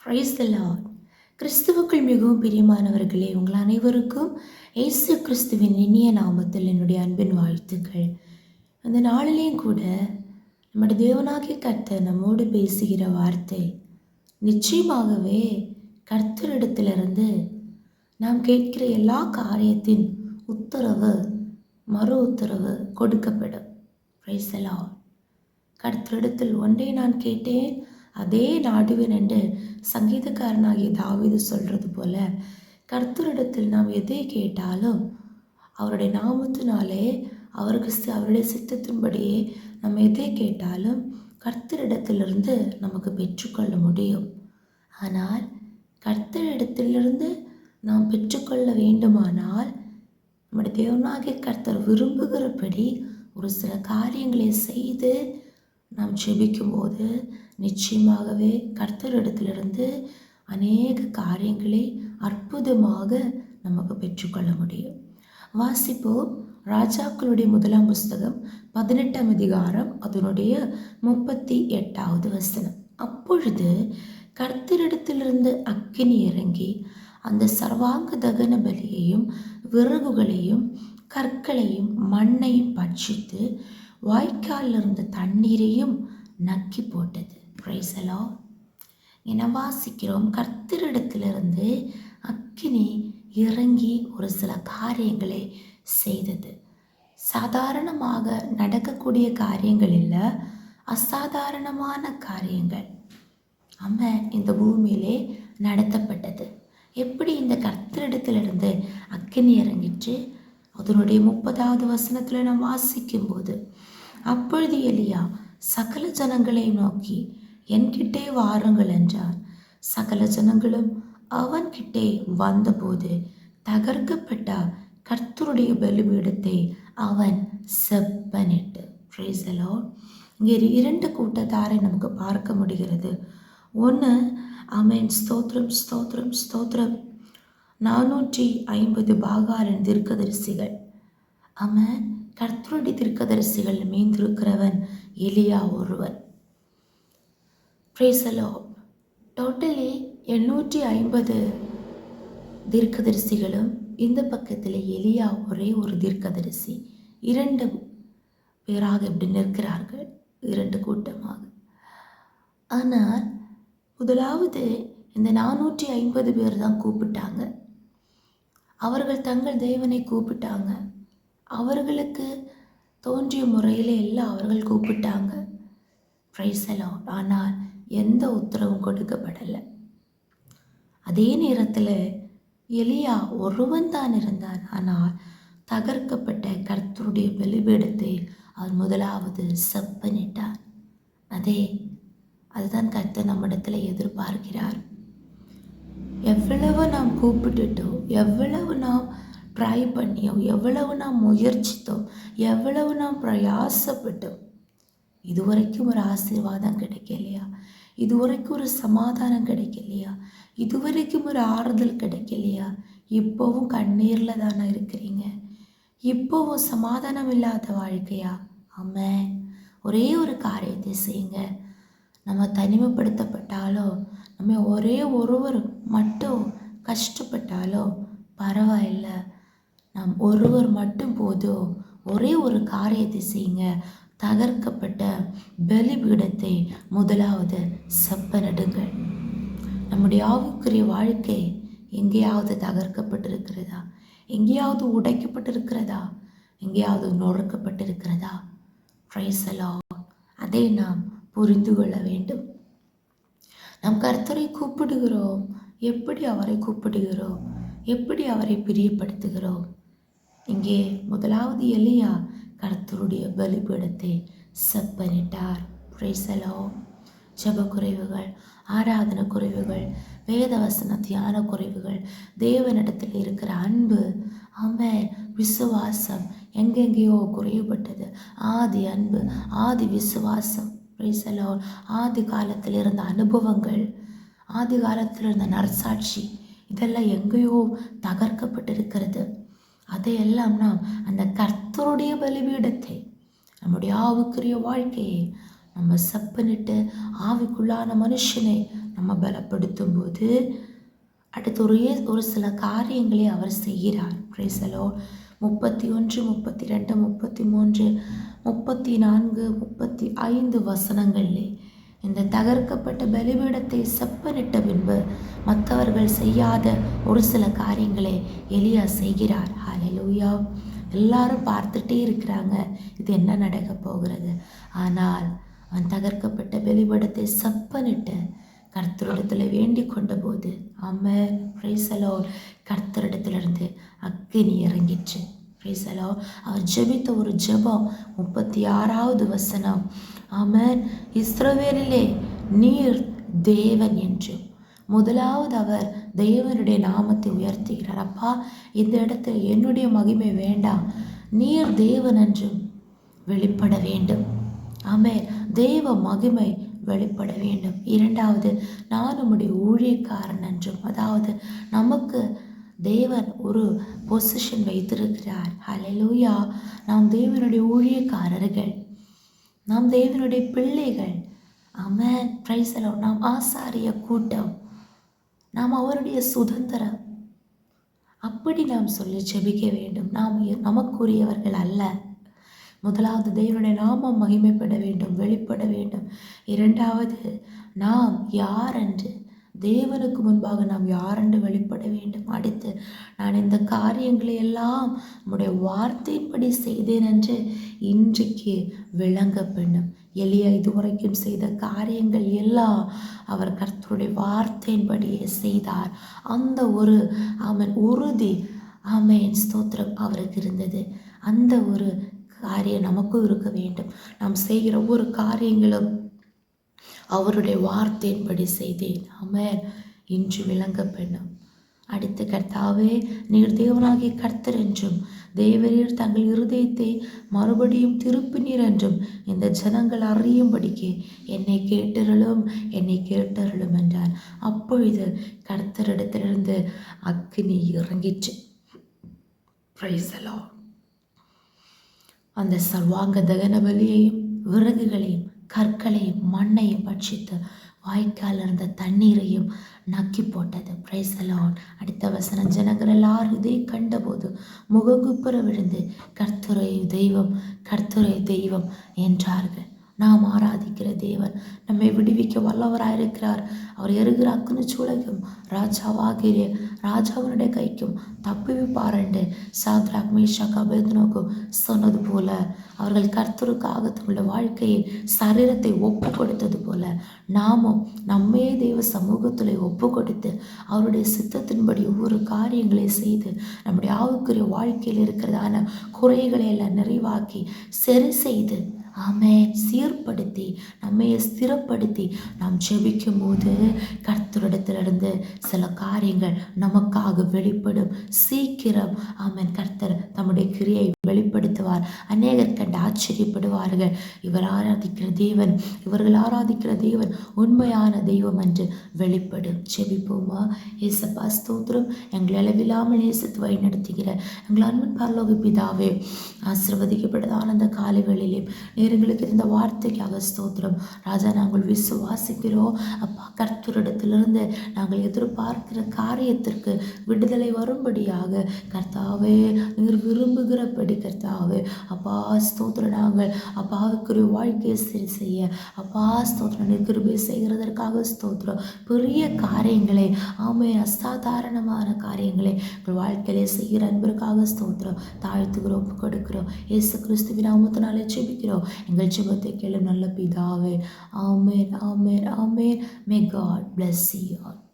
Praise the Lord. கிறிஸ்துவுக்குள் மிகவும் பிரியமானவர்களே, உங்கள் அனைவருக்கும் இயேசு கிறிஸ்துவின் இனிய நாமத்தில் என்னுடைய அன்பின் வாழ்த்துக்கள். அந்த நாளிலேயும் கூட நம்முடைய தேவனாகிய கர்த்தர் நம்மோடு பேசுகிற வார்த்தை நிச்சயமாகவே கர்த்தரிடத்திலிருந்து நாம் கேட்கிற எல்லா காரியத்தின் உத்தரவு மறு உத்தரவு கொடுக்கப்படும். Praise the Lord. கர்த்தரிடத்தில் ஒன்றை நான் கேட்டேன், அதே நாடுவேன் என்று சங்கீதக்காரனாகிய தாவீது சொல்கிறது போல, கர்த்தரிடத்தில் நாம் எதை கேட்டாலும் அவருடைய நாமத்தினாலே அவருடைய சித்தத்தின்படியே நம்ம எதை கேட்டாலும் கர்த்தரிடத்திலிருந்து நமக்கு பெற்றுக்கொள்ள முடியும். ஆனால் கர்த்தரிடத்திலிருந்து நாம் பெற்றுக்கொள்ள வேண்டுமானால் நம்முடைய தேவனாகிய கர்த்தர் விரும்புகிறபடி ஒரு சில காரியங்களை செய்து நாம் ஜெபிக்கும்போது நிச்சயமாகவே கர்த்தரிடத்திலிருந்து அநேக காரியங்களை அற்புதமாக நமக்கு பெற்றுக்கொள்ள முடியும். வாசிப்போம். ராஜாக்களுடைய 1 புஸ்தகம் 18 அதிகாரம் அதனுடைய 38வது வசனம். அப்பொழுது கர்த்தரிடத்திலிருந்து அக்கினி இறங்கி அந்த சர்வாங்க தகன பலியையும் விறகுகளையும் கற்களையும் மண்ணையும் பட்சித்து வாய்க்காலில் இருந்த தண்ணீரையும் நக்கி போட்டது. Praise the Lord. என வாசிக்கிறோம், கர்த்தரிடத்திலிருந்து அக்கினி இறங்கி ஒரு சில காரியங்களை செய்தது. சாதாரணமாக நடக்கக்கூடிய காரியங்கள் இல்லை, அசாதாரணமான காரியங்கள் இந்த பூமியிலே நடத்தப்பட்டது. எப்படி இந்த கர்த்தரிடத்திலிருந்து அக்கினி இறங்கிட்டு அதனுடைய 30வது வசனத்தில் நாம் வாசிக்கும்போது, அப்பொழுது எலியா சகல ஜனங்களை நோக்கி என்கிட்டே வாருங்கள் என்றார். சகல ஜனங்களும் அவன்கிட்டே வந்தபோது தகர்க்கப்பட்ட கர்த்தருடைய பலிபீடத்தை அவன் செப்பனிட்டு. Praise the Lord. இங்கே 2 கூட்டத்தாரை நமக்கு பார்க்க முடிகிறது. ஒன்று, ஆமென், ஸ்தோத்திரம் ஸ்தோத்திரம் ஸ்தோத்திரம், 450 பாகாலின் தீர்க்கதரிசிகள். அவன் கர்த்தருடைய தீர்க்கதரிசிகள் மீந்திருக்கிறவன் எலியா ஒருவன். Praise the Lord. டோட்டலி 850 தீர்க்கதரிசிகளும் இந்த பக்கத்தில் எலியா ஒரே ஒரு தீர்க்கதரிசி. 2 பேராக இப்படி நிற்கிறார்கள், 2 கூட்டமாக. ஆனால் முதலாவது இந்த 450 பேர் தான் கூப்பிட்டாங்க. அவர்கள் தங்கள் தேவனை கூப்பிட்டாங்க. அவர்களுக்கு தோன்றிய முறையில் எல்லாம் அவர்கள் கூப்பிட்டாங்க. Praise the Lord. ஆனால் எந்த உத்தரவும் கொடுக்கப்படலை. அதே நேரத்தில் எலியா ஒருவன் தான் இருந்தான். ஆனால் தகர்க்கப்பட்ட கர்த்தருடைய பலிபீடத்தை அவன் முதலாவது செப்பனிட்டான். அதுதான் கர்த்தர் நம்மிடத்தில் எதிர்பார்க்கிறார். எவ்வளவு நாம் கூப்பிட்டுட்டோம், எவ்வளவு நாம் ட்ரை பண்ணியோம், எவ்வளவு நாம் முயற்சித்தோம், எவ்வளவு நாம் பிரயாசப்பட்டோம், இதுவரைக்கும் ஒரு ஆசீர்வாதம் கிடைக்கலையா? இதுவரைக்கும் ஒரு சமாதானம் கிடைக்கலையா? இதுவரைக்கும் ஒரு ஆறுதல் கிடைக்கலையா? இப்போவும் கண்ணீரில் தானே இருக்கிறீங்க? இப்போவும் சமாதானம் இல்லாத வாழ்க்கையா? ஆமென். ஒரே ஒரு காரியத்தை செய்யுங்க. நம்ம தனிமைப்படுத்தப்பட்டாலோ, நம்ம ஒரே ஒருவர் மட்டும் கஷ்டப்பட்டாலோ பரவாயில்லை, நாம் ஒருவர் மட்டும் போதும். ஒரே ஒரு காரியத்தை செய்யுங்க. தகர்க்கப்பட்ட பலிபீடத்தை முதலாவது செப்பனிடுங்கள். நம்முடைய ஆவிக்குரிய வாழ்க்கை எங்கேயாவது தகர்க்கப்பட்டிருக்கிறதா? எங்கேயாவது உடைக்கப்பட்டிருக்கிறதா? எங்கேயாவது நொறுக்கப்பட்டிருக்கிறதா? Praise the Lord. அதை நாம் புரிந்து கொள்ள வேண்டும். நாம் கர்த்தரை கூப்பிடுகிறோம். எப்படி அவரை கூப்பிடுகிறோம்? எப்படி அவரை பிரியப்படுத்துகிறோம்? இங்கே முதலாவது எலியா கர்த்தருடைய பலிபீடத்தை செப்பனிட்டார். Praise the Lord. ஜெப குறைவுகள், ஆராதனை குறைவுகள், வேதவசன தியான குறைவுகள், தேவனிடத்தில் இருக்கிற அன்பு, விசுவாசம் எங்கெங்கேயோ குறைவுபட்டது. ஆதி அன்பு, ஆதி விசுவாசம், பிரைஸ் தி லார்ட், ஆதி காலத்தில் இருந்த அனுபவங்கள், ஆதி காலத்தில் இருந்த நற்சாட்சி, இதெல்லாம் எங்கேயோ தகர்க்கப்பட்டிருக்கிறது. அதையெல்லாம் நாம் அந்த கர்த்தருடைய பலிபீடத்தை, நம்முடைய ஆவிக்குரிய வாழ்க்கையை நம்ம செப்பனிட்டு ஆவிக்குள்ளான மனுஷனை நம்ம நம்ம பலப்படுத்தும் போது அடுத்து ஒரு சில காரியங்களை அவர் செய்கிறார். Praise the Lord. 31, 32, 33, 34, 35 வசனங்களிலே இந்த தகர்க்கப்பட்ட பலிபீடத்தை செப்பனிட்ட பின்பு மற்றவர்கள் செய்யாத ஒரு சில காரியங்களை எலியா செய்கிறார். ஹல்லேலூயா. எல்லாரும் பார்த்துட்டே இருக்கிறாங்க, இது என்ன நடக்க போகிறது. ஆனால் அவன் தகர்க்கப்பட்ட பலிபீடத்தை செப்பனிட்டு கர்த்தரிடத்தில் வேண்டிக் கொண்ட போது, ஆமென், பிரைஸ் தி லார்ட், கர்த்தரிடத்திலிருந்து அக்கினி இறங்கிற்று. Praise the Lord. அவர் ஜெபித்த ஒரு ஜெபம் 36வது வசனம், ஆமென், இஸ்ரவேலிலே நீர் தேவன் என்றும். முதலாவது அவர் தேவனுடைய நாமத்தை உயர்த்துகிறார். அப்பா, இந்த இடத்துல என்னுடைய மகிமை வேண்டாம், நீர் தேவன் என்றும் வெளிப்பட வேண்டும். ஆமென். தேவ மகிமை வெளிப்பட வேண்டும். இரண்டாவது, நான் உம்முடைய ஊழியக்காரன் என்றும், அதாவது நமக்கு தேவன் ஒரு பொசிஷன் வைத்திருக்கிறார். ஹல்லேலூயா. நாம் தேவனுடைய ஊழியக்காரர்கள், நாம் தேவனுடைய பிள்ளைகள். ஆமென், பிரைஸ் தி லார்ட். நாம் ஆசாரிய கூட்டம், நாம் அவருடைய சுதந்திரம். அப்படி நாம் சொல்லி ஜெபிக்க வேண்டும். நாம் நமக்குரியவர்கள் அல்ல. முதலாவது தேவனுடைய நாமம் மகிமைப்பட வேண்டும், வெளிப்பட வேண்டும். இரண்டாவது, நாம் யார் என்று, தேவனுக்கு முன்பாக நாம் யாரென்று வெளிப்பட வேண்டும். அடுத்து, நான் இந்த காரியங்களை எல்லாம் நம்முடைய வார்த்தைப்படி செய்தேன் என்று இன்றைக்கு விளங்க வேண்டும். எலியா இதுவரைக்கும் செய்த காரியங்கள் எல்லாம் அவர் கர்த்தருடைய வார்த்தையின்படியே செய்தார். அந்த ஒரு உறுதி, ஆமென், ஸ்தோத்திரம், அவருக்கு இருந்தது. அந்த ஒரு காரியம் நமக்கும் இருக்க வேண்டும். நாம் செய்கிற ஒவ்வொரு காரியங்களும் அவருடைய வார்த்தையின்படி செய்தேன், ஆமென், இன்று விளங்க வேண்டும். அடுத்து, கர்த்தாவே, நீர் தேவனாகிய கர்த்தர் என்றும், தேவரீர் தங்கள் இருதயத்தை மறுபடியும் திருப்பினீர் என்றும் இந்த ஜனங்கள் அறியும்படிக்கு என்னை கேட்டருளும் என்றான். அப்பொழுது கர்த்தரிடத்திலிருந்து அக்கினி இறங்கிற்று. Praise the Lord. அந்த சர்வாங்க தகன பலியையும் விறகுகளையும் கற்களையும் மண்ணையும் பட்சித்து வாய்க்கால் இருந்த தண்ணீரையும் நக்கி போட்டது. Praise the Lord. அடுத்த வசனம், ஜனங்கள் எல்லாரும் இதை கண்டபோது முகங்குப்புற விழுந்து கர்த்தரே தெய்வம், கர்த்தரே தெய்வம் என்றார்கள். நாம் ஆராதிக்கிற தேவன் நம்மை விடுவிக்க வல்லவராயிருக்கிறார். அவர் எருகிற அக்குனி சூளைக்கும் ராஜாவினுடைய கைக்கும் தப்புவிப்பார் என்று சாத்ராக், மேஷாக், அபேத்நேகோ சொன்னது போல, அவர்கள் கர்த்தருக்காக தங்களுடைய வாழ்க்கையை, சரீரத்தை ஒப்பு கொடுத்தது போல, நாமும் நம்மே தேவ சமூகத்தில் ஒப்பு கொடுத்து அவருடைய சித்தத்தின்படி ஒவ்வொரு காரியங்களை செய்து நம்முடைய ஆவிக்குரிய வாழ்க்கையில் இருக்கிறதான குறைகளை எல்லாம் நிறைவாக்கி சரி செய்து, ஆமென், சீர்படுத்தி நம்மை ஸ்திரப்படுத்தி நாம் ஜெபிக்கும் போது கர்த்தரிடத்திலிருந்து சில காரியங்கள் நமக்காக வெளிப்படும். சீக்கிரம், ஆமென், கர்த்தர் தம்முடைய கிரியை வெளிப்படுத்துவார். அநேகர் கண்டு ஆச்சரியப்படுவார்கள். இவர்கள் ஆராதிக்கிற தேவன் உண்மையான தெய்வம் என்று வெளிப்படும். ஜெபிப்போமா? ஏசப்பா, ஸ்தோத்திரம். எங்களை அளவில்லாமல் நேசித்து வழி நடத்துகிற எங்கள் அன்பின் பரலோக பிதாவே, ஆசீர்வதிக்கப்பட்டதான அந்த காலைகளிலே எங்களுக்கு இந்த வார்த்தைக்காக ஸ்தோத்திரம். ராஜா, நாங்கள் விசுவாசிக்கிறோம் அப்பா, கர்த்தரிடத்திலிருந்து நாங்கள் எதிர்பார்க்கிற காரியத்திற்கு விடுதலை வரும்படியாக கர்த்தாவே, நீர் விரும்புகிறபடி கர்த்தாவே, அப்பா ஸ்தோத்திரம், நாங்கள் அப்பாவுக்குரிய வாழ்க்கையை சரி செய்ய, அப்பா ஸ்தோத்திரம், நீர் கிருபை செய்கிறதற்காக ஸ்தோத்திரம். பெரிய காரியங்களை, ஆமென், அசாதாரணமான காரியங்களை எங்கள் வாழ்க்கையிலே செய்கிற அன்பிற்காக ஸ்தோத்திரம். தாழ்த்துகிறோம், ஒப்பு கொடுக்கிறோம். இயேசு கிறிஸ்துவின் நாமத்தினாலே ஜெபிக்கிறோம். எங்கள் ஜெபத்தை கேளும் நல்ல பிதாவே. ஆமென், ஆமென், ஆமென். May God bless you all.